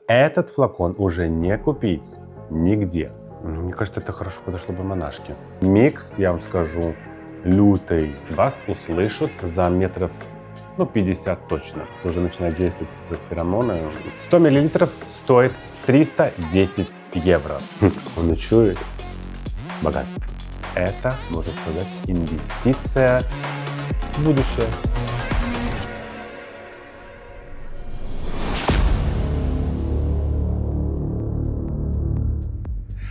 Этот флакон уже не купить нигде. Мне кажется, это хорошо подошло бы монашке. Микс, я вам скажу, лютый. Вас услышат за метров 50 точно. Уже начинает действовать эти вот феромоны. 100 мл стоит 310 евро. Он чует богатство. Это, можно сказать, инвестиция в будущее.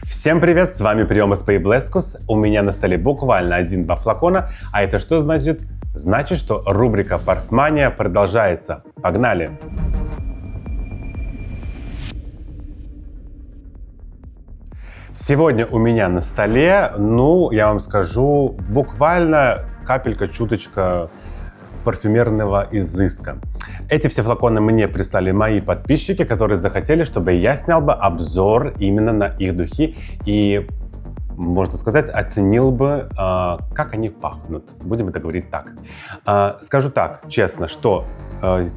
Всем привет, с вами Прием из Bleskus. У меня на столе буквально 1-2 флакона. А это что значит? Значит, что рубрика Парфмания продолжается. Погнали! Сегодня у меня на столе, я вам скажу, буквально капелька-чуточка парфюмерного изыска. Эти все флаконы мне прислали мои подписчики, которые захотели, чтобы я снял бы обзор именно на их духи и, можно сказать, оценил бы, как они пахнут. Будем это говорить так. Скажу так, честно, что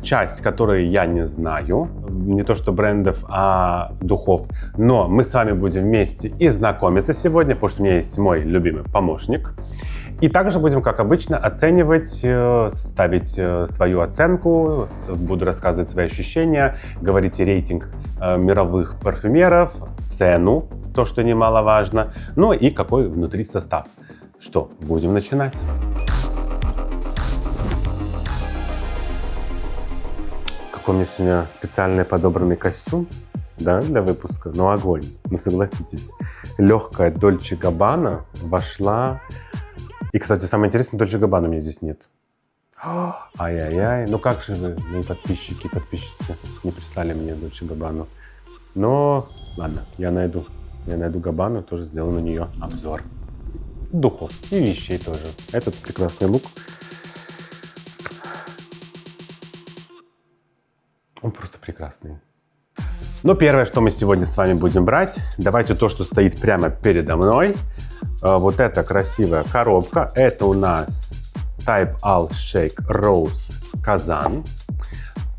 часть, которую я не знаю, не то что брендов, а духов, но мы с вами будем вместе и знакомиться сегодня, потому что у меня есть мой любимый помощник. И также будем, как обычно, оценивать, ставить свою оценку, буду рассказывать свои ощущения, говорить рейтинг мировых парфюмеров, цену, то, что немаловажно, ну и какой внутри состав. Что, будем начинать. Какой у меня сегодня специальный подобранный костюм, да, для выпуска, но огонь, согласитесь. Легкая Dolce Gabbana вошла. И, кстати, самое интересное, Dolce Gabbana у меня здесь нет. Ай-яй-яй. Как же вы, мои подписчики и подписчицы, не прислали мне Dolce Gabbana. Но, ладно, я найду Gabbana, тоже сделаю на нее обзор. Духов и вещей тоже. Этот прекрасный лук. Он просто прекрасный. Но первое, что мы сегодня с вами будем брать, давайте то, что стоит прямо передо мной. Вот эта красивая коробка. Это у нас Type All Shake Rose Kazan.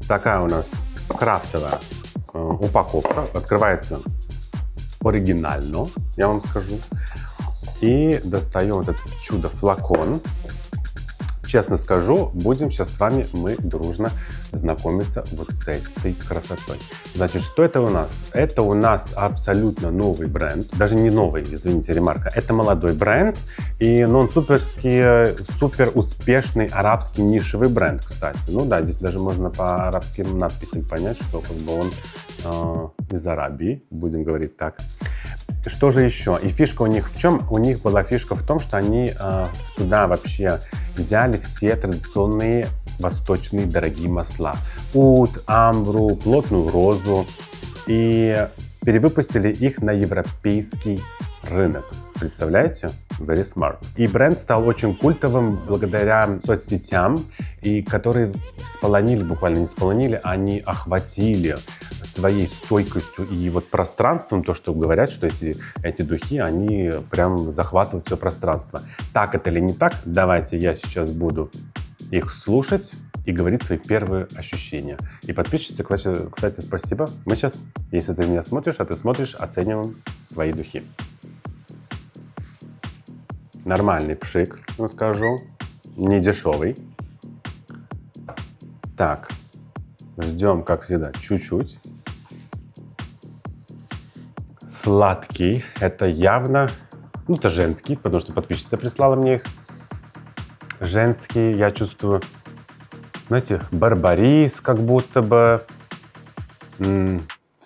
Такая у нас крафтовая упаковка. Открывается оригинально, я вам скажу. И достаем вот этот чудо-флакон. Честно скажу, будем сейчас с вами мы дружно знакомиться вот с этой красотой. Значит, что это у нас? Это у нас абсолютно новый бренд. Даже не новый, извините, ремарка. Это молодой бренд. И он супер успешный арабский нишевый бренд, кстати. Здесь даже можно по арабским надписям понять, что он из Арабии, будем говорить так. Что же еще? И фишка у них в чем? У них была фишка в том, что они туда вообще взяли все традиционные восточные дорогие масла. Уд, амбру, плотную розу. И перевыпустили их на европейский рынок. Представляете? Very smart. И бренд стал очень культовым благодаря соцсетям, и которые они охватили своей стойкостью и пространством, то, что говорят, что эти духи, они прям захватывают все пространство. Так это или не так? Давайте я сейчас буду их слушать и говорить свои первые ощущения. И подписчицы, кстати, спасибо. Мы сейчас, если ты меня смотришь, а ты смотришь, оцениваем твои духи. Нормальный пшик, скажу, не дешевый. Так, ждем, как всегда, чуть-чуть. Сладкий, это явно, это женский, потому что подписчица прислала мне их. Женский, я чувствую, знаете, барбарис, как будто бы.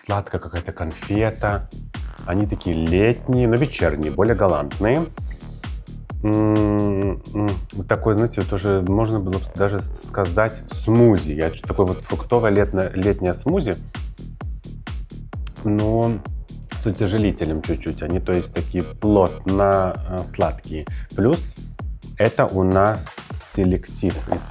Сладкая какая-то конфета. Они такие летние, но вечерние, более галантные. Такой, знаете, тоже можно было бы даже сказать смузи. Такое фруктовое летнее смузи, но с утяжелителем чуть-чуть. Они, то есть, такие плотно сладкие. Плюс это у нас селектив из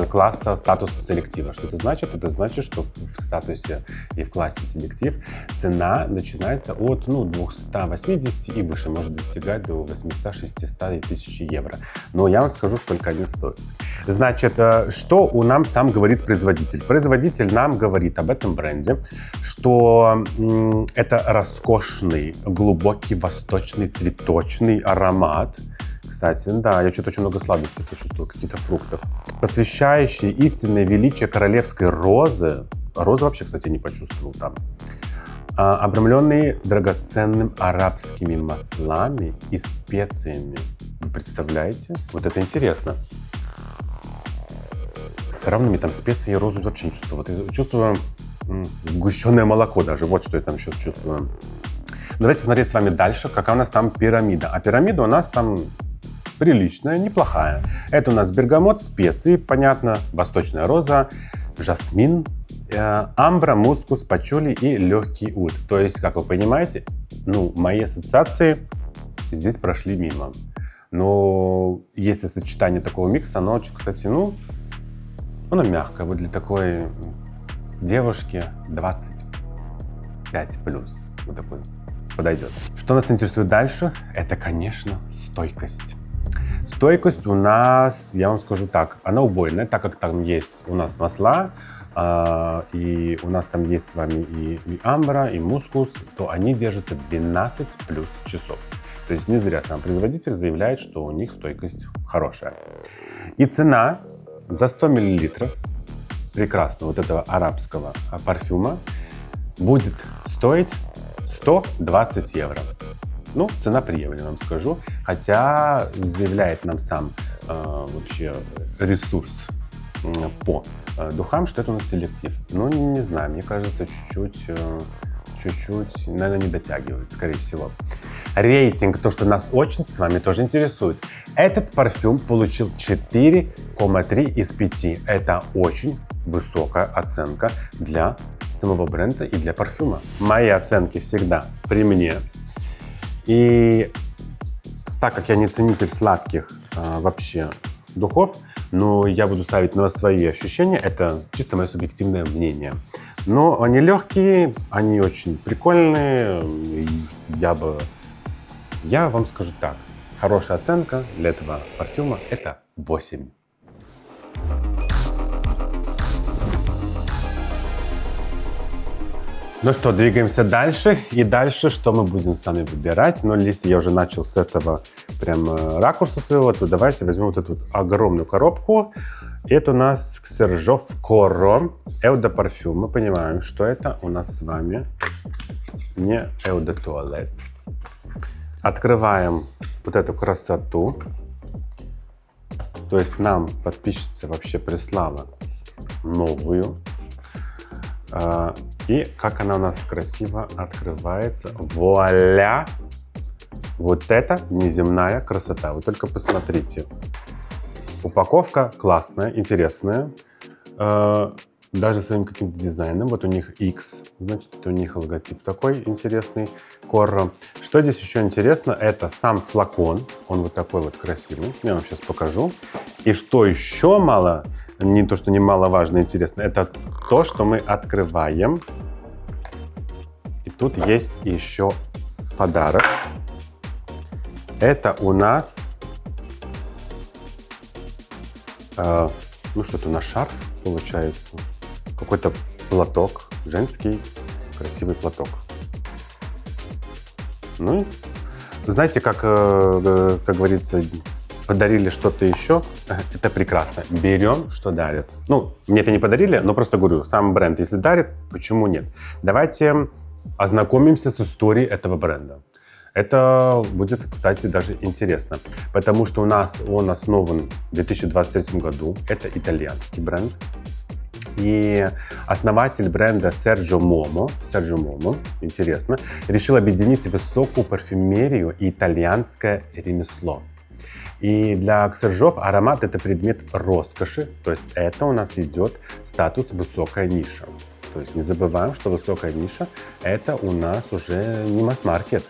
класса статуса селектива. Что это значит? Это значит, что в статусе и в классе селектив цена начинается от 280 и выше, может достигать до 800, 600 и 1000 евро. Но я вам скажу, сколько они стоят. Значит, что нам сам говорит производитель? Производитель нам говорит об этом бренде, что это роскошный, глубокий, восточный, цветочный аромат. Кстати, да, я что-то очень много сладостей почувствовал, каких-то фруктов. Посвящающий истинное величие королевской розы. Розы вообще, кстати, не почувствовал там. Обрамленный драгоценным арабскими маслами и специями. Вы представляете? Вот это интересно. С равными там специи и розу вообще не чувствую. Вот я чувствую сгущенное молоко даже. Вот что я там сейчас чувствую. Давайте смотреть с вами дальше, какая у нас там пирамида. А пирамида у нас там приличная, неплохая. Это у нас бергамот, специи, понятно, восточная роза, жасмин, амбра, мускус, пачули и легкий уд. То есть, как вы понимаете, мои ассоциации здесь прошли мимо. Но если сочетание такого микса, оно, кстати, оно мягкое. Вот для такой девушки 25 плюс. Вот такой подойдет. Что нас интересует дальше? Это, конечно, стойкость. Стойкость у нас, я вам скажу так, она убойная, так как там есть у нас масла, и у нас там есть с вами и амбра, и мускус, то они держатся 12 плюс часов. То есть не зря сам производитель заявляет, что у них стойкость хорошая. И цена за 100 мл прекрасного вот этого арабского парфюма будет стоить 120 евро. Цена приемлема, вам скажу. Хотя заявляет нам сам вообще ресурс по духам, что это у нас селектив. Не знаю, мне кажется, чуть-чуть, наверное, не дотягивает, скорее всего. Рейтинг, то, что нас очень с вами тоже интересует. Этот парфюм получил 4,3 из 5. Это очень высокая оценка для самого бренда и для парфюма. Мои оценки всегда при мне. И так как я не ценитель сладких вообще духов, но я буду ставить на свои ощущения, это чисто мое субъективное мнение. Но они легкие, они очень прикольные. Я вам скажу так, хорошая оценка для этого парфюма – это 8. Ну что, двигаемся дальше. И дальше что мы будем с вами выбирать? Если я уже начал с этого прям ракурса своего, то давайте возьмем вот эту вот огромную коробку. Это у нас Sergio Corro Eau de Parfum. Мы понимаем, что это у нас с вами не Eau de Toilette. Открываем вот эту красоту. То есть нам подписчица вообще прислала новую. И как она у нас красиво открывается. Вуаля! Вот это неземная красота. Вы только посмотрите. Упаковка классная, интересная. Даже своим каким-то дизайном. Вот у них X, значит, это у них логотип такой интересный. Corro. Что здесь еще интересно, это сам флакон. Он вот такой вот красивый. Я вам сейчас покажу. И что еще немаловажно интересно, это то, что мы открываем. И тут есть еще подарок. Это у нас что-то на шарф получается. Какой-то платок, женский красивый платок. Знаете, как говорится, подарили что-то еще, это прекрасно. Берем, что дарят. Мне это не подарили, но просто говорю, сам бренд, если дарит, почему нет? Давайте ознакомимся с историей этого бренда. Это будет, кстати, даже интересно, потому что он основан в 2023 году. Это итальянский бренд. И основатель бренда Серджио Момо, интересно, решил объединить высокую парфюмерию и итальянское ремесло. И для ксержов аромат – это предмет роскоши, то есть это у нас идет статус высокая ниша. То есть не забываем, что высокая ниша – это у нас уже не масс-маркет.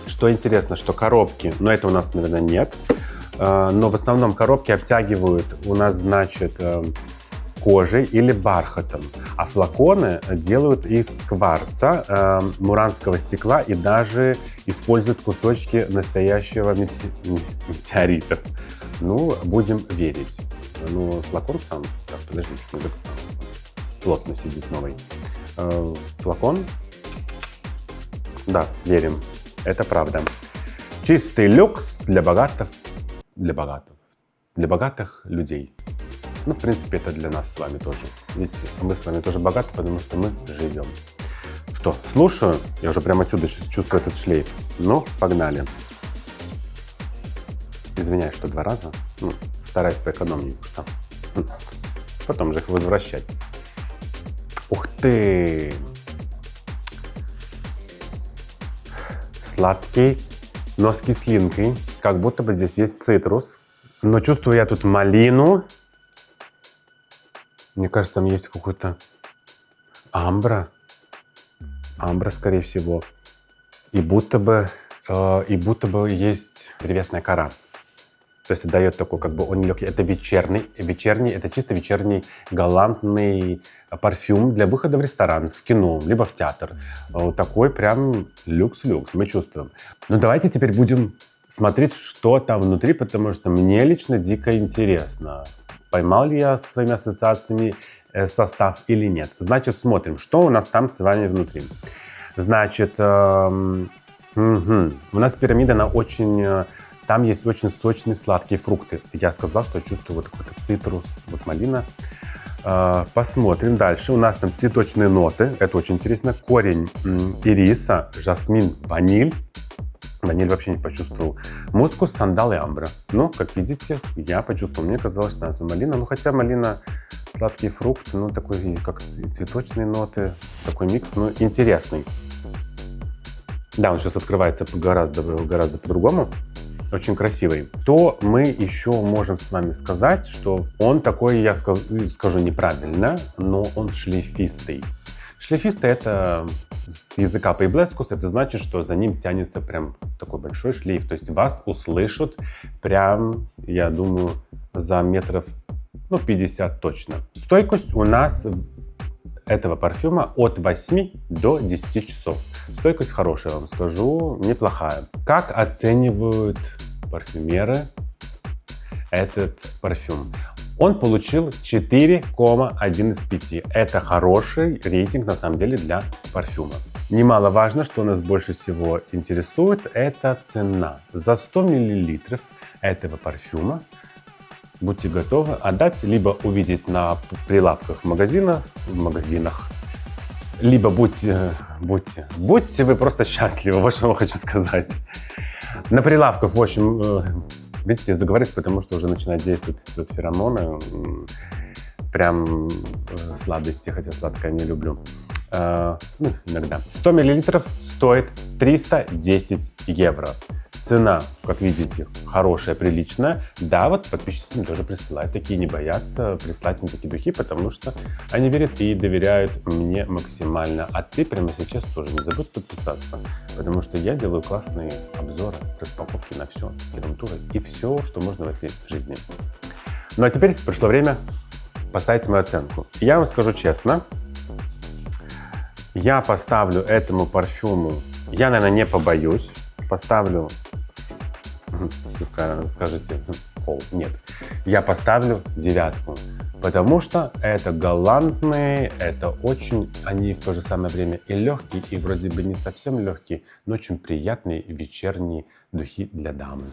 Что интересно, что коробки, это у нас, наверное, нет. но в основном коробки обтягивают у нас, значит, кожей или бархатом, а флаконы делают из кварца, муранского стекла и даже используют кусочки настоящего метеорита. Ну, будем верить. Ну, флакон сам, так, подождите, плотно сидит новый. Флакон, да, верим, это правда. Чистый люкс для богатых людей. Ну, в принципе, это для нас с вами тоже. Видите, мы с вами тоже богаты, потому что мы живем. Что, слушаю? Я уже прямо отсюда чувствую этот шлейф. Ну, погнали. Извиняюсь, что 2 раза. Ну, стараюсь поэкономнее, что потом же их возвращать. Ух ты! Сладкий, но с кислинкой. Как будто бы здесь есть цитрус. Но чувствую я тут малину. Мне кажется, там есть какой-то амбра. Амбра, скорее всего. И будто бы есть древесная кора. То есть это дает такой, как бы он легкий. Это вечерний, это чисто вечерний галантный парфюм для выхода в ресторан, в кино, либо в театр. Вот такой прям люкс-люкс мы чувствуем. Ну давайте теперь будем смотреть, что там внутри, потому что мне лично дико интересно. Поймал ли я со своими ассоциациями состав или нет. Значит, смотрим, что у нас там с вами внутри. Значит, у нас пирамида, она очень... Там есть очень сочные сладкие фрукты. Я сказал, что я чувствую вот какой-то цитрус, вот малина. Посмотрим дальше. У нас там цветочные ноты. Это очень интересно. Корень ириса, жасмин, ваниль. Ваниль вообще не почувствовал. Мускус, сандал и амбра. Ну, как видите, я почувствовал. Мне казалось, что это малина. Ну, хотя малина, сладкий фрукт, ну, такой, как цветочные ноты. Такой микс, ну, интересный. Да, он сейчас открывается гораздо по-другому. Очень красивый. То мы еще можем с вами сказать, что он такой, я скажу неправильно, но он шлейфистый. Шлейфистый — это с языка по-иблескус, это значит, что за ним тянется прям такой большой шлейф. То есть вас услышат прям, я думаю, за метров 50 точно. Стойкость у нас этого парфюма от 8 до 10 часов. Стойкость хорошая, вам скажу, неплохая. Как оценивают парфюмеры этот парфюм? Он получил 4,1 из 5. Это хороший рейтинг, на самом деле, для парфюма. Немаловажно, что нас больше всего интересует, это цена. За 100 мл этого парфюма будьте готовы отдать, либо увидеть на прилавках в магазинах, либо будьте вы просто счастливы, вот что я хочу сказать. На прилавках, в общем, видите, я заговорюсь, потому что уже начинают действовать эти вот феромоны. Прям сладости, хотя сладкое не люблю. Ну, иногда. 100 мл стоит 310 евро. Цена, как видите, хорошая, приличная. Да, вот подписчики мне тоже присылают. Такие не боятся прислать мне такие духи, потому что они верят и доверяют мне максимально. А ты прямо сейчас тоже не забудь подписаться, потому что я делаю классные обзоры, распаковки на все, керамтуры и все, что можно в этой жизни. Ну а теперь пришло время поставить мою оценку. Я вам скажу честно, я поставлю этому парфюму, я, наверное, не побоюсь, поставлю, скажите, нет, я поставлю 9, потому что это галантные, это очень, они в то же самое время и легкие, и вроде бы не совсем легкие, но очень приятные вечерние духи для дамы.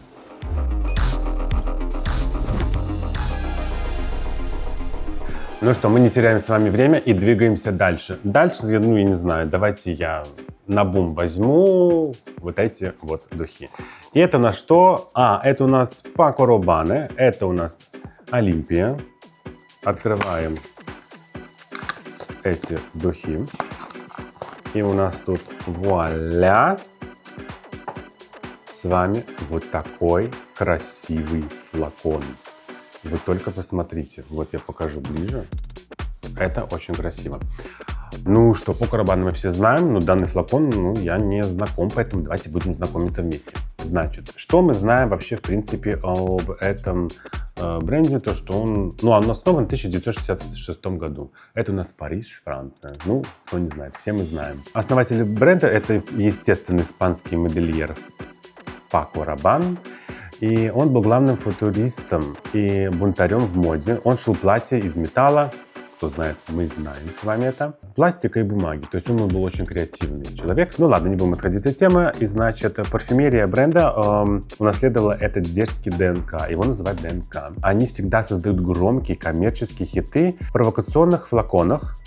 Ну что, мы не теряем с вами время и двигаемся дальше. Дальше, я не знаю, давайте я набум возьму вот эти вот духи. И это у нас что? Это у нас Paco Rabanne, это у нас Олимпия. Открываем эти духи. И у нас тут вуаля! С вами вот такой красивый флакон. Вы только посмотрите. Вот я покажу ближе. Это очень красиво. Ну что, Paco Rabanne мы все знаем, но данный флакон, я не знаком, поэтому давайте будем знакомиться вместе. Значит, что мы знаем вообще, в принципе, об этом бренде? То, что он основан в 1966 году. Это у нас Париж, Франция. Ну, кто не знает, все мы знаем. Основатель бренда — это, естественно, испанский модельер Пако Рабан. И он был главным футуристом и бунтарем в моде. Он шил платья из металла. Кто знает, мы знаем с вами это. Пластика и бумаги. То есть он был очень креативный человек. Ну ладно, не будем отходить от темы. И значит, парфюмерия бренда унаследовала этот дерзкий ДНК. Его называют ДНК. Они всегда создают громкие коммерческие хиты в провокационных флаконах.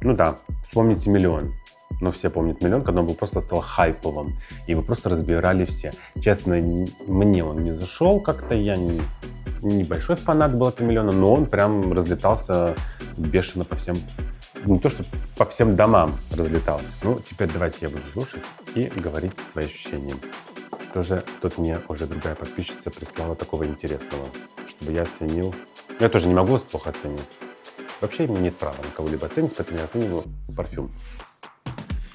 Ну да, вспомните «Миллион». Ну, все помнят «Миллион», когда он был просто стал хайповым. И его просто разбирали все. Честно, мне он не зашел как-то. Я небольшой фанат был этого «Миллиона», но он прям разлетался бешено по всем... Не то, что по всем домам разлетался. Ну, теперь давайте я буду слушать и говорить свои ощущения. Тоже тут мне уже другая подписчица прислала такого интересного, чтобы я оценил. Я тоже не могу вас плохо оценить. Вообще, мне нет права на кого-либо оценить, поэтому я оцениваю парфюм.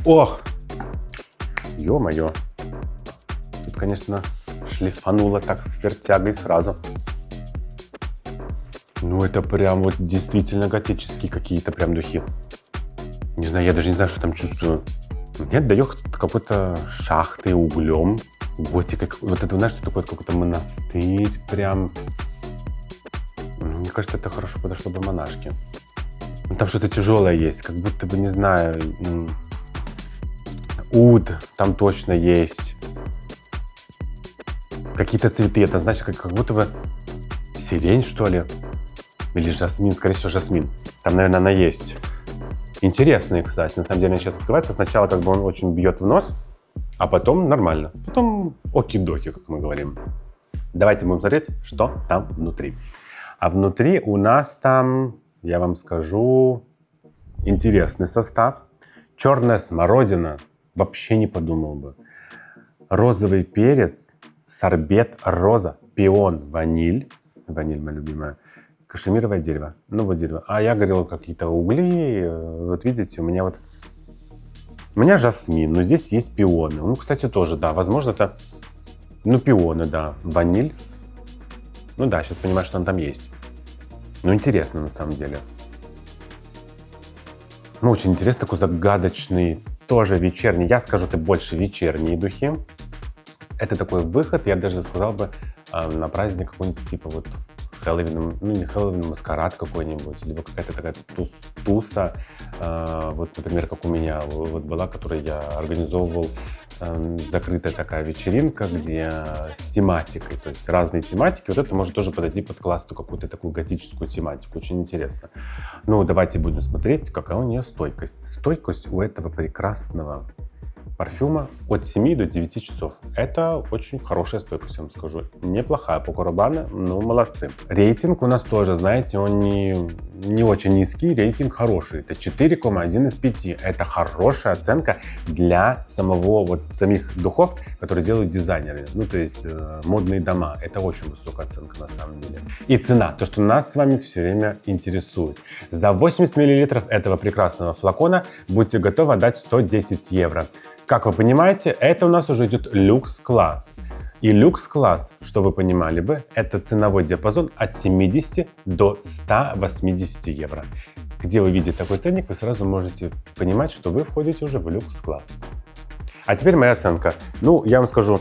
Ох! Ё-моё! Тут, конечно, шлифануло так с вертягой сразу. Ну, это прям вот действительно готические какие-то прям духи. Не знаю, я даже не знаю, что там чувствую. Мне отдает какой-то шахтой, углем. Готика. Вот это, знаешь, что такое какой-то монастырь прям. Мне кажется, это хорошо подошло бы монашке. Там что-то тяжелое есть, как будто бы, не знаю, уд там точно есть. Какие-то цветы, это значит, как будто бы сирень, что ли. Или жасмин, скорее всего, жасмин. Там, наверное, она есть. Интересные, кстати. На самом деле, они сейчас открываются. Сначала как бы он очень бьет в нос, а потом нормально. Потом оки-доки, как мы говорим. Давайте будем смотреть, что там внутри. А внутри у нас там, я вам скажу, интересный состав. Черная смородина. Вообще не подумал бы. Розовый перец, сорбет, роза, пион, ваниль. Ваниль моя любимая. Кашемировое дерево. Ну вот дерево. А я говорил, какие-то угли. Вот видите, у меня жасмин, но здесь есть пионы. Ну, кстати, тоже, да. Возможно, это... Ну, пионы, да. Ваниль. Ну да, сейчас понимаю, что он там есть. Ну, интересно, на самом деле. Ну, очень интересно. Такой загадочный, тоже вечерний. Я скажу, это больше вечерние духи. Это такой выход, я даже сказал бы, на праздник какой-нибудь типа вот Хэллоуин, ну не Хэллоуин, маскарад какой-нибудь, либо какая-то такая туса, вот, например, как у меня вот была, которую я организовывал, закрытая такая вечеринка, где с тематикой, то есть разные тематики. Вот это может тоже подойти под классную какую-то такую готическую тематику, очень интересно. Ну, давайте будем смотреть, какая у нее стойкость. Стойкость у этого прекрасного парфюма от 7 до 9 часов. Это очень хорошая стойкость, я вам скажу. Неплохая Пако Рабана, ну молодцы. Рейтинг у нас тоже, знаете, он не очень низкий, рейтинг хороший. Это 4,1 из 5. Это хорошая оценка для самих духов, которые делают дизайнеры. Ну, то есть модные дома. Это очень высокая оценка на самом деле. И цена, то, что нас с вами все время интересует. За 80 мл этого прекрасного флакона будьте готовы отдать 110 евро. Как вы понимаете, это у нас уже идет люкс-класс. И люкс-класс, что вы понимали бы, это ценовой диапазон от 70 до 180 евро. Где вы видите такой ценник, вы сразу можете понимать, что вы входите уже в люкс-класс. А теперь моя оценка. Ну, я вам скажу,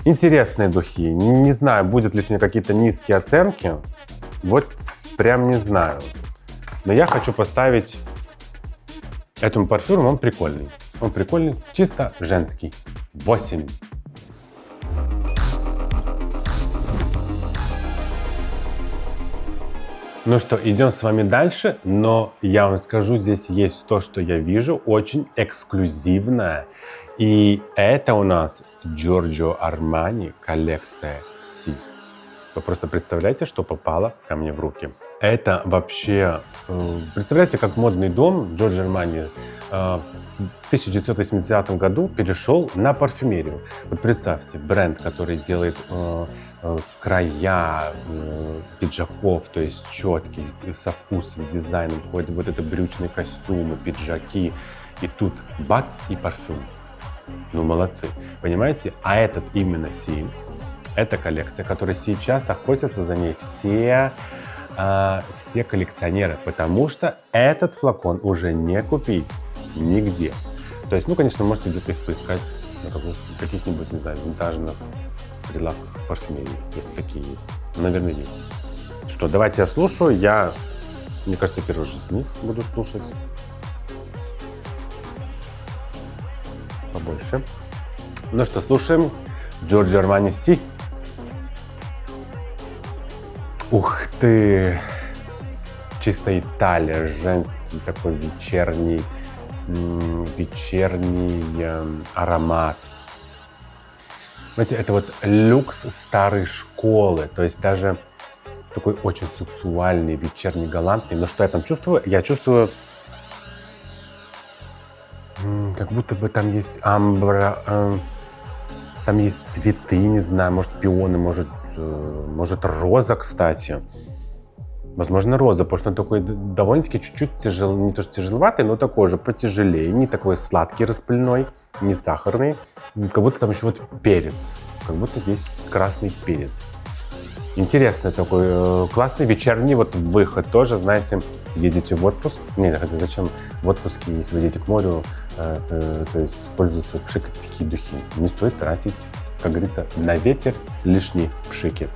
интересные духи. Не знаю, будет ли сегодня какие-то низкие оценки. Вот прям не знаю. Но я хочу поставить этому парфюму, он прикольный. Он прикольный, чисто женский. 8. Ну что, идем с вами дальше, но я вам скажу, здесь есть то, что я вижу, очень эксклюзивное. И это у нас Giorgio Armani коллекция C. Вы просто представляете, что попало ко мне в руки. Это вообще... Представляете, как модный дом Giorgio Armani в 1980 году перешел на парфюмерию. Вот представьте, бренд, который делает края пиджаков, то есть четкий, со вкусом, дизайном, входят вот это брючные костюмы, пиджаки. И тут бац, и парфюм. Ну, молодцы. Понимаете? А этот именно Си, это коллекция, которая сейчас охотятся за ней все коллекционеры, потому что этот флакон уже не купить нигде. То есть, ну, конечно, можете где-то их поискать на каких-нибудь, не знаю, винтажных прилавках парфюмерии, если такие есть. Наверное, есть. Что, давайте я слушаю. Мне кажется, первый раз из них буду слушать. Побольше. Ну что, слушаем. Giorgio Armani Си. Ух ты! Чисто Италия, женский такой вечерний аромат. Знаете, это вот люкс старой школы, то есть даже такой очень сексуальный, вечерний, галантный. Но что я там чувствую? Я чувствую, как будто бы там есть амбра, там есть цветы, не знаю, может пионы, может роза, кстати. Возможно, роза, потому что он такой довольно-таки чуть-чуть не то что тяжеловатый, но такой же потяжелее, не такой сладкий, распыльной, не сахарный. Как будто там еще вот перец, как будто есть красный перец. Интересный такой, классный вечерний вот выход тоже, знаете, едете в отпуск. Не, хотя зачем в отпуске, если вы едете к морю, то есть используются пшикотки духи. Не стоит тратить, как говорится, на ветер лишние пшики.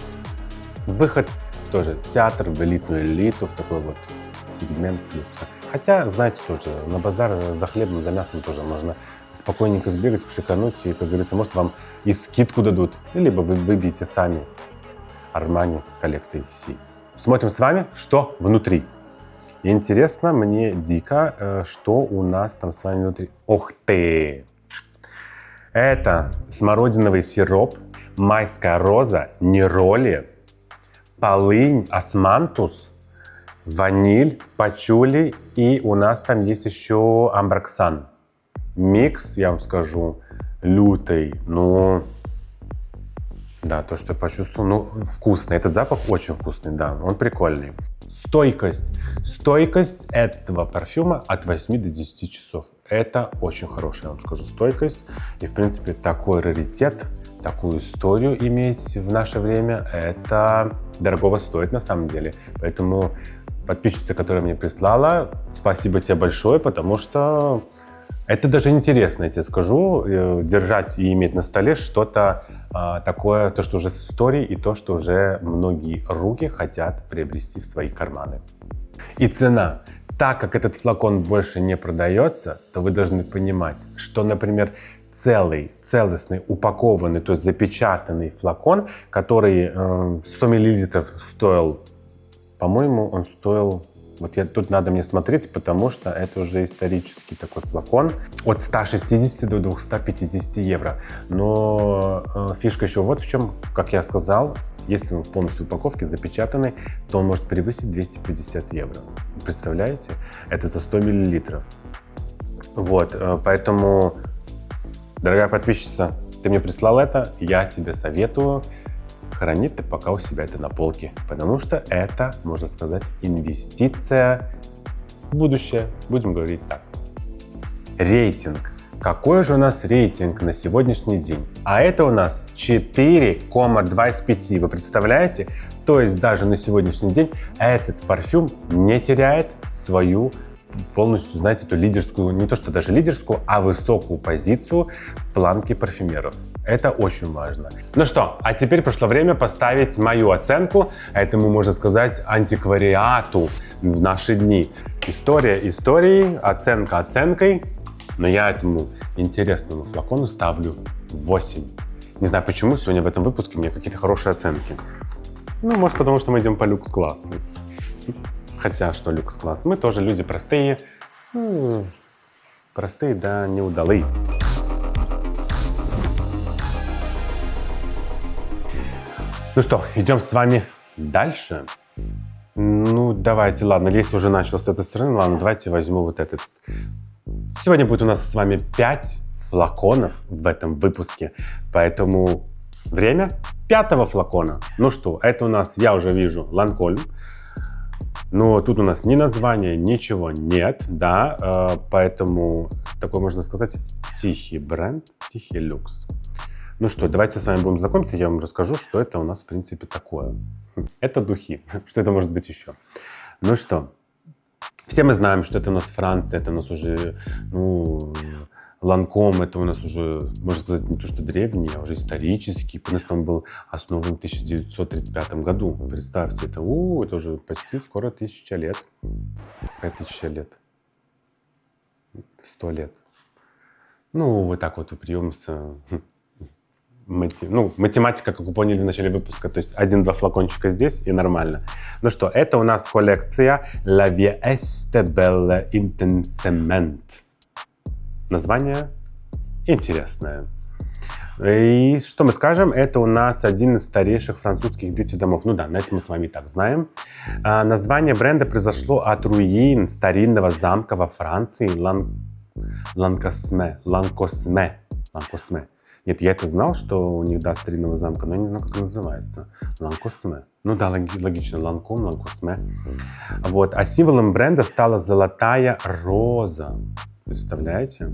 Выход тоже театр в элитную элиту, в такой вот сегмент люкса. Хотя, знаете, тоже на базар за хлебом, за мясом тоже можно спокойненько сбегать, пшикануть, и, как говорится, может, вам и скидку дадут, либо вы выбьете сами Armani коллекции Си. Смотрим с вами, что внутри. Интересно мне дико, что у нас там с вами внутри. Ух ты! Это смородиновый сироп, майская роза, нероли, полынь, османтус, ваниль, пачули, и у нас там есть еще амброксан. Микс, я вам скажу, лютый, ну, да, то, что я почувствовал, ну, вкусный. Этот запах очень вкусный, да, он прикольный. Стойкость. Стойкость этого парфюма от 8 до 10 часов. Это очень хорошая, я вам скажу, стойкость. И, в принципе, такой раритет, такую историю иметь в наше время, это дорогого стоит на самом деле. Поэтому подписчица, которая мне прислала, спасибо тебе большое, потому что это даже интересно, я тебе скажу, держать и иметь на столе что-то такое, то, что уже с историей, и то, что уже многие руки хотят приобрести в свои карманы. И цена. Так как этот флакон больше не продается, то вы должны понимать, что, например, целостный, упакованный, то есть запечатанный флакон, который 100 мл стоил, по-моему, он стоил... Вот тут надо мне смотреть, потому что это уже исторический такой флакон. От 160 до 250 евро. Но фишка еще вот в чем, как я сказал, если он в полностью упаковке запечатанный, то он может превысить 250 евро. Представляете? Это за 100 миллилитров. Вот, поэтому, дорогая подписчица, ты мне прислал это, я тебе советую. Храни ты пока у себя это на полке, потому что это, можно сказать, инвестиция в будущее, будем говорить так. Рейтинг. Какой же у нас рейтинг на сегодняшний день? А это у нас 4,2 из 5. Вы представляете? То есть даже на сегодняшний день этот парфюм не теряет свою полностью, знаете, эту лидерскую, не то что даже лидерскую, а высокую позицию в планке парфюмеров. Это очень важно. Ну что, а теперь пришло время поставить мою оценку этому, можно сказать, антиквариату в наши дни. История историей, оценка оценкой, но я этому интересному флакону ставлю 8. Не знаю почему, сегодня в этом выпуске у меня какие-то хорошие оценки. Ну, может, потому что мы идем по люкс-классу. Хотя, что люкс-класс? Мы тоже люди простые. Простые, да неудалые. Ну что, идем с вами дальше. Ну, давайте, ладно, если уже начал с этой стороны, ладно, давайте возьму вот этот. Сегодня будет у нас с вами 5 флаконов в этом выпуске, поэтому время 5-го флакона. Ну что, это у нас, я уже вижу, Ланкольм. Но тут у нас ни названия, ничего нет, да, поэтому такой, можно сказать, тихий бренд, тихий люкс. Ну что, давайте с вами будем знакомиться, я вам расскажу, что это у нас в принципе такое. Это духи, что это может быть еще. Ну что, все мы знаем, что это у нас Франция, это у нас уже, Ланком, это у нас уже, можно сказать, не то что древний, а уже исторический, потому что он был основан в 1935 году. Представьте, это уже почти скоро 1000 лет. Какая 1000 лет? 100 лет. Ну, вот так вот приемся. Математика, как вы поняли в начале выпуска, то есть 1-2 флакончика здесь и нормально. Ну что, это у нас коллекция La Vie est belle intensement. Название интересное. И что мы скажем, это у нас один из старейших французских бьюти-домов. Ну да, на это мы с вами и так знаем. Название бренда произошло от руин старинного замка во Франции Ланкосме. Нет, я это знал, что у них, да, старинного замка, но я не знал, как называется. Ланкосме. Ну да, логично. Ланком, Ланкосме. Вот. А символом бренда стала золотая роза. Представляете?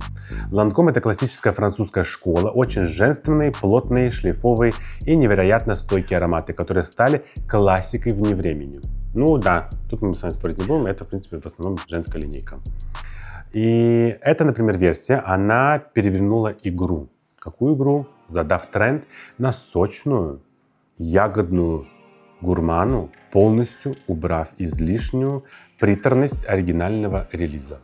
Ланком — это классическая французская школа, очень женственные, плотные, шлейфовые и невероятно стойкие ароматы, которые стали классикой вне времени. Ну да, тут мы с вами спорить не будем, это, в принципе, в основном женская линейка. И эта, например, версия, она перевернула игру. Какую игру? Задав тренд на сочную, ягодную гурману, полностью убрав излишнюю приторность оригинального релиза.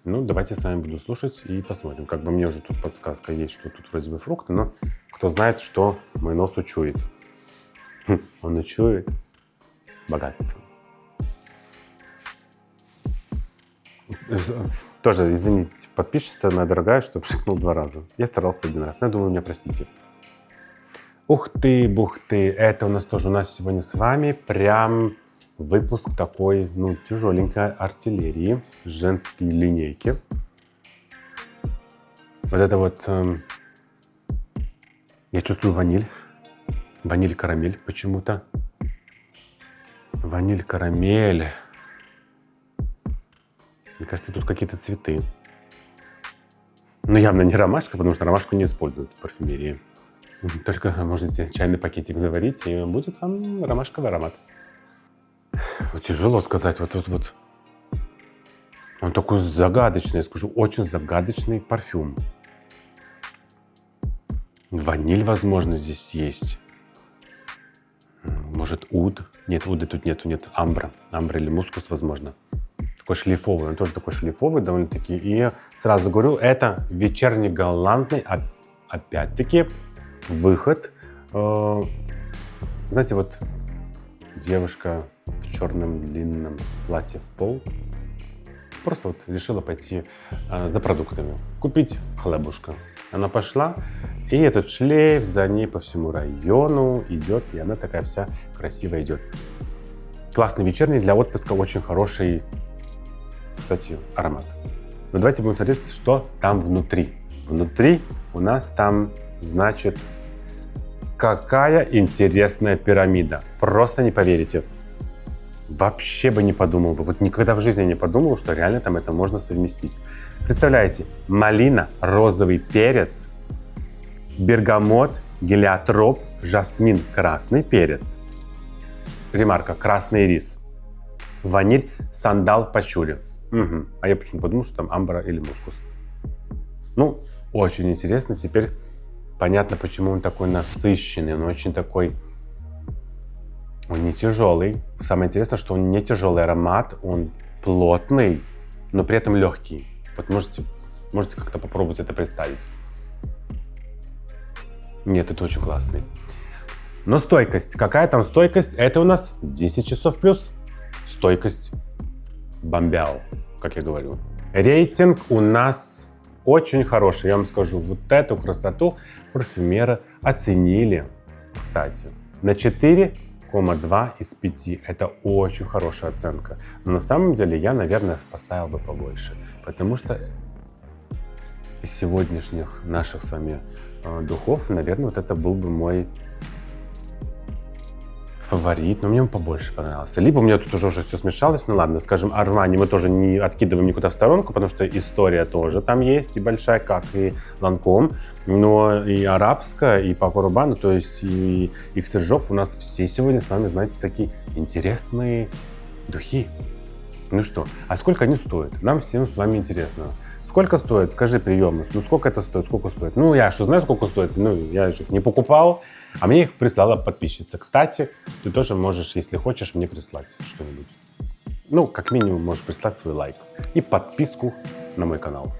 Ну, давайте с вами буду слушать и посмотрим. Как бы мне уже тут подсказка есть, что тут вроде бы фрукты, но кто знает, что мой нос учует. Он учует богатство. Тоже, извините, подписчица моя дорогая, что пшикнул 2 раза. Я старался 1 раз, но я думаю, меня простите. Ух ты, бух ты, это у нас сегодня с вами прям выпуск такой, тяжеленькой артиллерии, женской линейки. Вот это вот, я чувствую ваниль, ваниль-карамель почему-то. Ваниль-карамель. Мне кажется, тут какие-то цветы. Но явно не ромашка, потому что ромашку не используют в парфюмерии. Только можете чайный пакетик заварить, и будет вам ромашковый аромат. Тяжело сказать, вот тут вот. Он такой загадочный, я скажу, очень загадочный парфюм. Ваниль, возможно, здесь есть. Может, уд? Нет, уда тут нету, нет. Амбра. Амбра или мускус, возможно. Такой шлифовый, он тоже такой шлифовый довольно-таки. И сразу говорю, это вечерний галантный, опять-таки, выход. Знаете, вот девушка в черном длинном платье в пол просто вот решила пойти за продуктами, купить хлебушка. Она пошла, и этот шлейф за ней по всему району идет, и она такая вся красивая идет. Классный вечерний, для отпуска очень хороший, кстати, аромат. Но давайте будем смотреть, что там внутри. Внутри у нас там, значит, какая интересная пирамида. Просто не поверите. Вообще бы не подумал бы. Вот никогда в жизни не подумал, что реально там это можно совместить. Представляете, малина, розовый перец, бергамот, гелиотроп, жасмин, красный перец. Ремарка, красный рис. Ваниль, сандал, пачули. Угу. А я почему подумал, что там амбра или мускус. Ну, очень интересно. Теперь понятно, почему он такой насыщенный. Он очень такой... Он не тяжелый. Самое интересное, что он не тяжелый аромат. Он плотный, но при этом легкий. Вот можете как-то попробовать это представить. Нет, это очень классный. Но стойкость. Какая там стойкость? Это у нас 10 часов плюс. Стойкость бомбяу, как я говорю. Рейтинг у нас очень хороший. Я вам скажу, вот эту красоту парфюмеры оценили, кстати, на 4,2 из 5. Это очень хорошая оценка. Но на самом деле я, наверное, поставил бы побольше. Потому что из сегодняшних наших с вами духов, наверное, вот это был бы мой фаворит, но мне он побольше понравился. Либо у меня тут уже все смешалось, ну ладно, скажем, Армани мы тоже не откидываем никуда в сторонку, потому что история тоже там есть, и большая, как и Ланком, но и арабская, и Пако Рабану, то есть и Xerjoff у нас все сегодня с вами, знаете, такие интересные духи. Ну что, а сколько они стоят? Нам всем с вами интересно. Сколько стоит? Скажи, приемность. Ну, сколько это стоит? Сколько стоит? Ну, я что знаю, сколько стоит. Ну, я же их не покупал, а мне их прислала подписчица. Кстати, ты тоже можешь, если хочешь, мне прислать что-нибудь. Ну, как минимум, можешь прислать свой лайк и подписку на мой канал.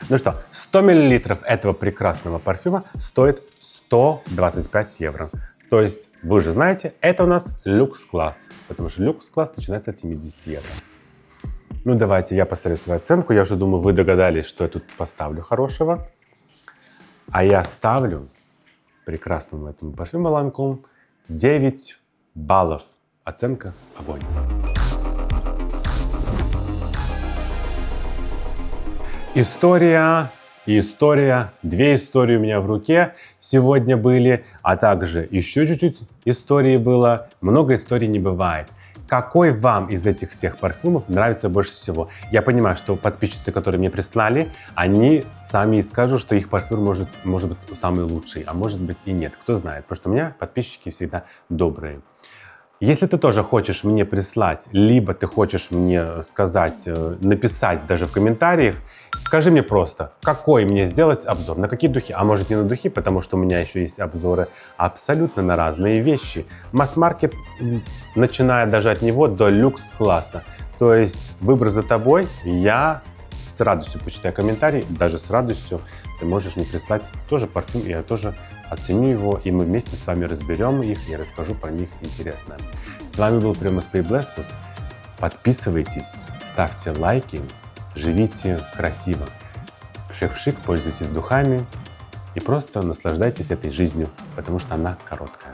Ну что, 100 мл этого прекрасного парфюма стоит 125 евро. То есть, вы же знаете, это у нас люкс-класс, потому что люкс-класс начинается от 70 евро. Ну, давайте я поставлю свою оценку. Я уже думаю, вы догадались, что я тут поставлю хорошего. А я ставлю прекрасному этому парфюму Lancôme 9 баллов. Оценка огонь. История и история. Две истории у меня в руке сегодня были, а также еще чуть-чуть истории было. Много историй не бывает. Какой вам из этих всех парфюмов нравится больше всего? Я понимаю, что подписчицы, которые мне прислали, они сами скажут, что их парфюм может быть самый лучший, а может быть и нет. Кто знает, потому что у меня подписчики всегда добрые. Если ты тоже хочешь мне прислать, либо ты хочешь мне сказать, написать даже в комментариях, скажи мне просто, какой мне сделать обзор, на какие духи, а может не на духи, потому что у меня еще есть обзоры абсолютно на разные вещи. Масс-маркет, начиная даже от него до люкс-класса. То есть выбор за тобой, я с радостью почитаю комментарии, даже с радостью ты можешь мне прислать тоже парфюм, и я тоже оценю его, и мы вместе с вами разберем их, и расскажу про них интересное. С вами был Примус Приблескус. Подписывайтесь, ставьте лайки, живите красиво. Пшик-пшик, пользуйтесь духами и просто наслаждайтесь этой жизнью, потому что она короткая.